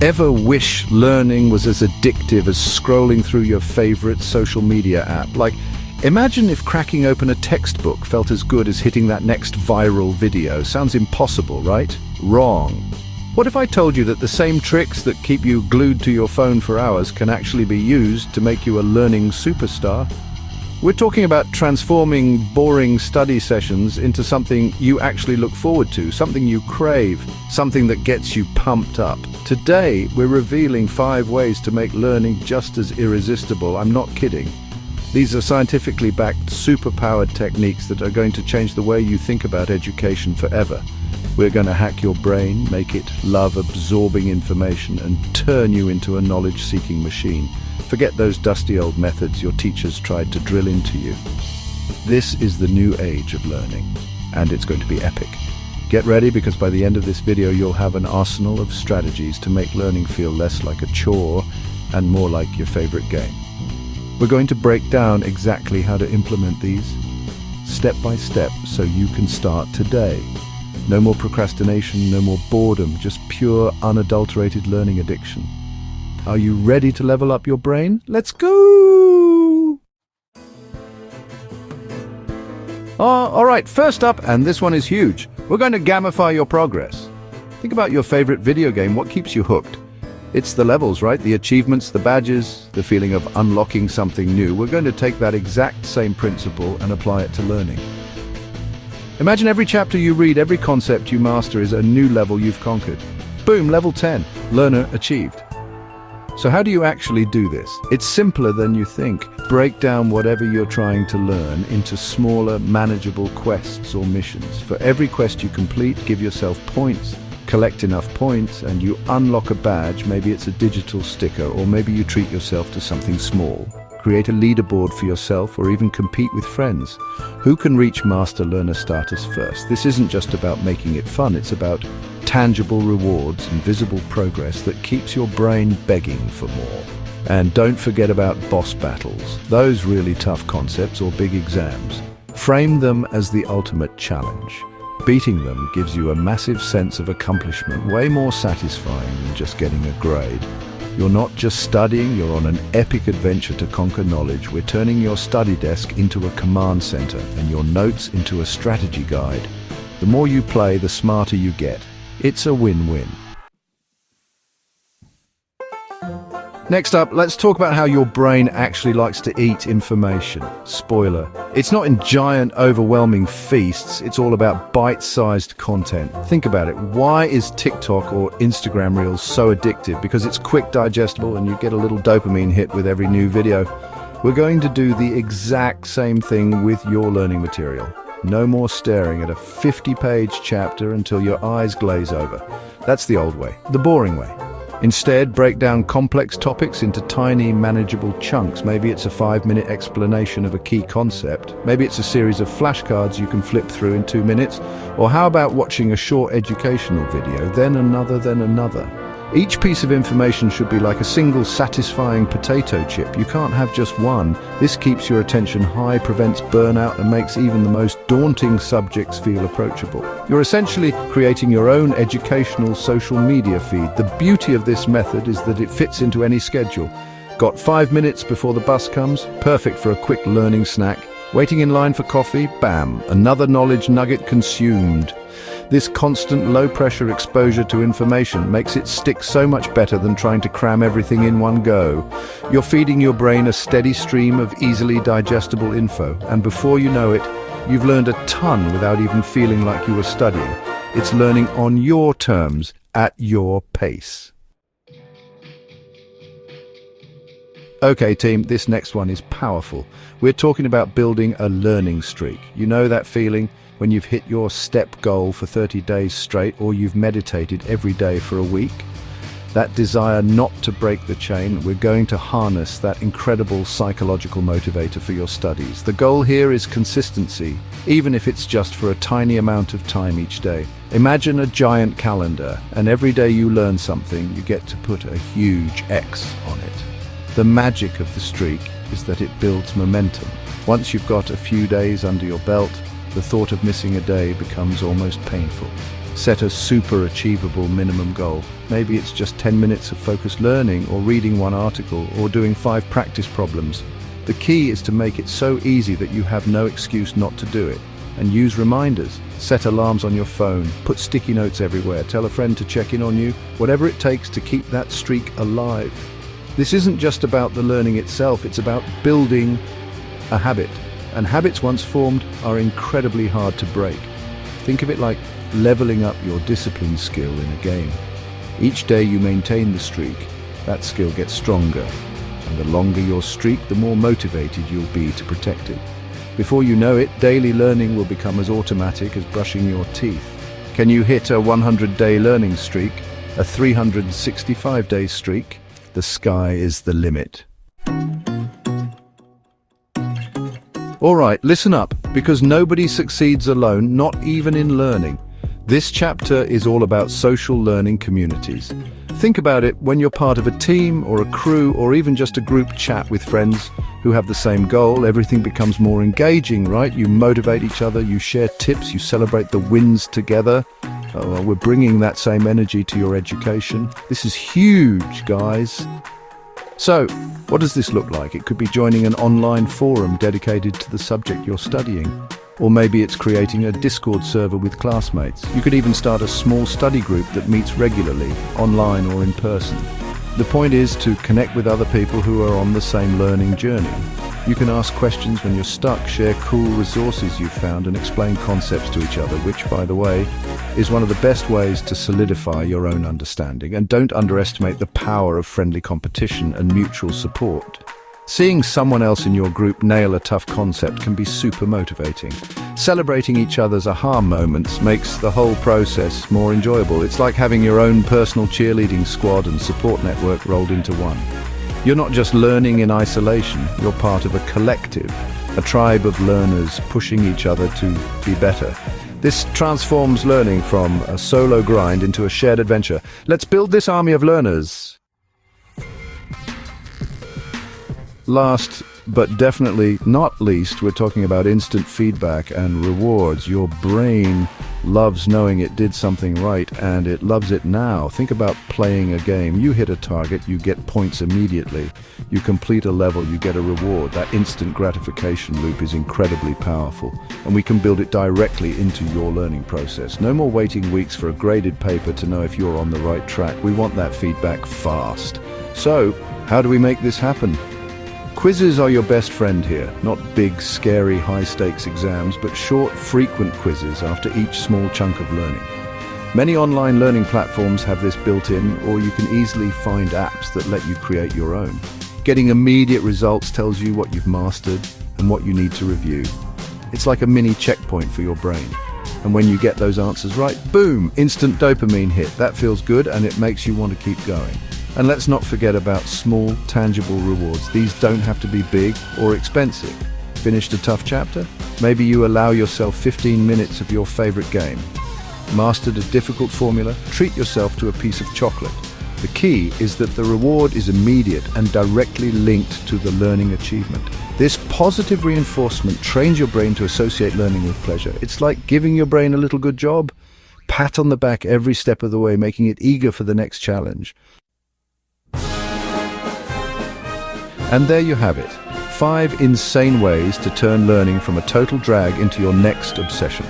Ever wish learning was as addictive as scrolling through your favorite social media app? Like, imagine if cracking open a textbook felt as good as hitting that next viral video. Sounds impossible, right? Wrong. What if I told you that the same tricks that keep you glued to your phone for hours can actually be used to make you a learning superstar? We're talking about transforming boring study sessions into something you actually look forward to, something you crave, something that gets you pumped up. Today, we're revealing 5 ways to make learning just as irresistible. I'm not kidding. These are scientifically backed, superpowered techniques that are going to change the way you think about education forever. We're going to hack your brain, make it love absorbing information, and turn you into a knowledge-seeking machine. Forget those dusty old methods your teachers tried to drill into you. This is the new age of learning, and it's going to be epic. Get ready, because by the end of this video, you'll have an arsenal of strategies to make learning feel less like a chore and more like your favorite game. We're going to break down exactly how to implement these, step by step, so you can start today. No more procrastination, no more boredom, just pure, unadulterated learning addiction. Are you ready to level up your brain? Let's go! All right, first up, and this one is huge, we're going to gamify your progress. Think about your favorite video game. What keeps you hooked? It's the levels, right? The achievements, the badges, the feeling of unlocking something new. We're going to take that exact same principle and apply it to learning. Imagine every chapter you read, every concept you master is a new level you've conquered. Boom, level 10, learner achieved. So how do you actually do this? It's simpler than you think. Break down whatever you're trying to learn into smaller, manageable quests or missions. For every quest you complete, give yourself points. Collect enough points and you unlock a badge. Maybe it's a digital sticker, or maybe you treat yourself to something small. Create a leaderboard for yourself, or even compete with friends. Who can reach Master Learner status first? This isn't just about making it fun, it's about tangible rewards and visible progress that keeps your brain begging for more. And don't forget about boss battles, those really tough concepts or big exams. Frame them as the ultimate challenge. Beating them gives you a massive sense of accomplishment, way more satisfying than just getting a grade. You're not just studying, you're on an epic adventure to conquer knowledge. We're turning your study desk into a command center and your notes into a strategy guide. The more you play, the smarter you get. It's a win-win. Next up, let's talk about how your brain actually likes to eat information. Spoiler, it's not in giant, overwhelming feasts, it's all about bite-sized content. Think about it, why is TikTok or Instagram Reels so addictive? Because it's quick, digestible, and you get a little dopamine hit with every new video. We're going to do the exact same thing with your learning material. No more staring at a 50-page chapter until your eyes glaze over. That's the old way, the boring way. Instead, break down complex topics into tiny, manageable chunks. Maybe it's a 5-minute explanation of a key concept. Maybe it's a series of flashcards you can flip through in 2 minutes. Or how about watching a short educational video, then another, then another? Each piece of information should be like a single satisfying potato chip. You can't have just one. This keeps your attention high, prevents burnout, and makes even the most daunting subjects feel approachable. You're essentially creating your own educational social media feed. The beauty of this method is that it fits into any schedule. Got 5 minutes before the bus comes? Perfect for a quick learning snack. Waiting in line for coffee? Bam! Another knowledge nugget consumed. This constant low-pressure exposure to information makes it stick so much better than trying to cram everything in one go. You're feeding your brain a steady stream of easily digestible info, and before you know it, you've learned a ton without even feeling like you were studying. It's learning on your terms, at your pace. Okay team, this next one is powerful. We're talking about building a learning streak. You know that feeling? When you've hit your step goal for 30 days straight, or you've meditated every day for a week. That desire not to break the chain, we're going to harness that incredible psychological motivator for your studies. The goal here is consistency, even if it's just for a tiny amount of time each day. Imagine a giant calendar, and every day you learn something, you get to put a huge X on it. The magic of the streak is that it builds momentum. Once you've got a few days under your belt, the thought of missing a day becomes almost painful. Set a super achievable minimum goal. Maybe it's just 10 minutes of focused learning, or reading one article, or doing 5 practice problems. The key is to make it so easy that you have no excuse not to do it. And use reminders. Set alarms on your phone. Put sticky notes everywhere. Tell a friend to check in on you. Whatever it takes to keep that streak alive. This isn't just about the learning itself, it's about building a habit. And habits once formed are incredibly hard to break. Think of it like leveling up your discipline skill in a game. Each day you maintain the streak, that skill gets stronger. And the longer your streak, the more motivated you'll be to protect it. Before you know it, daily learning will become as automatic as brushing your teeth. Can you hit a 100-day learning streak? A 365-day streak? The sky is the limit. All right, listen up, because nobody succeeds alone, not even in learning. This chapter is all about social learning communities. Think about it when you're part of a team or a crew or even just a group chat with friends who have the same goal. Everything becomes more engaging, right? You motivate each other, you share tips, you celebrate the wins together. We're bringing that same energy to your education. This is huge, guys. So, what does this look like? It could be joining an online forum dedicated to the subject you're studying. Or maybe it's creating a Discord server with classmates. You could even start a small study group that meets regularly, online or in person. The point is to connect with other people who are on the same learning journey. You can ask questions when you're stuck, share cool resources you've found, and explain concepts to each other, which, by the way, is one of the best ways to solidify your own understanding. And don't underestimate the power of friendly competition and mutual support. Seeing someone else in your group nail a tough concept can be super motivating. Celebrating each other's aha moments makes the whole process more enjoyable. It's like having your own personal cheerleading squad and support network rolled into one. You're not just learning in isolation, you're part of a collective, a tribe of learners pushing each other to be better. This transforms learning from a solo grind into a shared adventure. Let's build this army of learners. Last, but definitely not least, we're talking about instant feedback and rewards. Your brain loves knowing it did something right, and it loves it now. Think about playing a game. You hit a target, you get points immediately. You complete a level, you get a reward. That instant gratification loop is incredibly powerful, and we can build it directly into your learning process. No more waiting weeks for a graded paper to know if you're on the right track. We want that feedback fast. So, how do we make this happen? Quizzes are your best friend here. Not big, scary, high-stakes exams, but short, frequent quizzes after each small chunk of learning. Many online learning platforms have this built in, or you can easily find apps that let you create your own. Getting immediate results tells you what you've mastered and what you need to review. It's like a mini checkpoint for your brain. And when you get those answers right, boom, instant dopamine hit. That feels good, and it makes you want to keep going. And let's not forget about small, tangible rewards. These don't have to be big or expensive. Finished a tough chapter? Maybe you allow yourself 15 minutes of your favorite game. Mastered a difficult formula? Treat yourself to a piece of chocolate. The key is that the reward is immediate and directly linked to the learning achievement. This positive reinforcement trains your brain to associate learning with pleasure. It's like giving your brain a little good job. Pat on the back every step of the way, making it eager for the next challenge. And there you have it. 5 insane ways to turn learning from a total drag into your next obsession.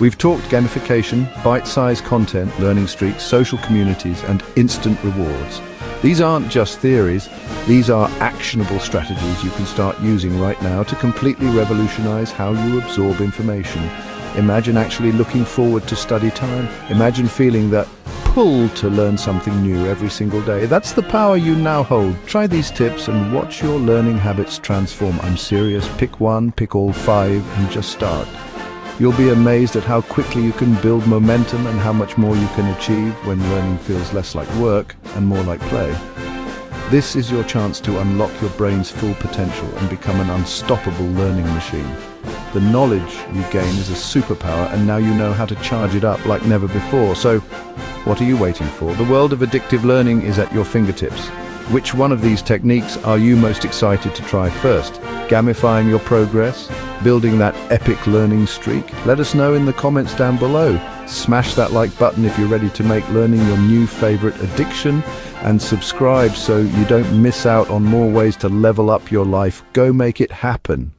We've talked gamification, bite-sized content, learning streaks, social communities, and instant rewards. These aren't just theories, these are actionable strategies you can start using right now to completely revolutionize how you absorb information. Imagine actually looking forward to study time. Imagine feeling that pull to learn something new every single day. That's the power you now hold. Try these tips and watch your learning habits transform. I'm serious. Pick one, pick all 5, and just start. You'll be amazed at how quickly you can build momentum and how much more you can achieve when learning feels less like work and more like play. This is your chance to unlock your brain's full potential and become an unstoppable learning machine. The knowledge you gain is a superpower, and now you know how to charge it up like never before. So, what are you waiting for? The world of addictive learning is at your fingertips. Which one of these techniques are you most excited to try first? Gamifying your progress? Building that epic learning streak? Let us know in the comments down below. Smash that like button if you're ready to make learning your new favorite addiction, and subscribe so you don't miss out on more ways to level up your life. Go make it happen.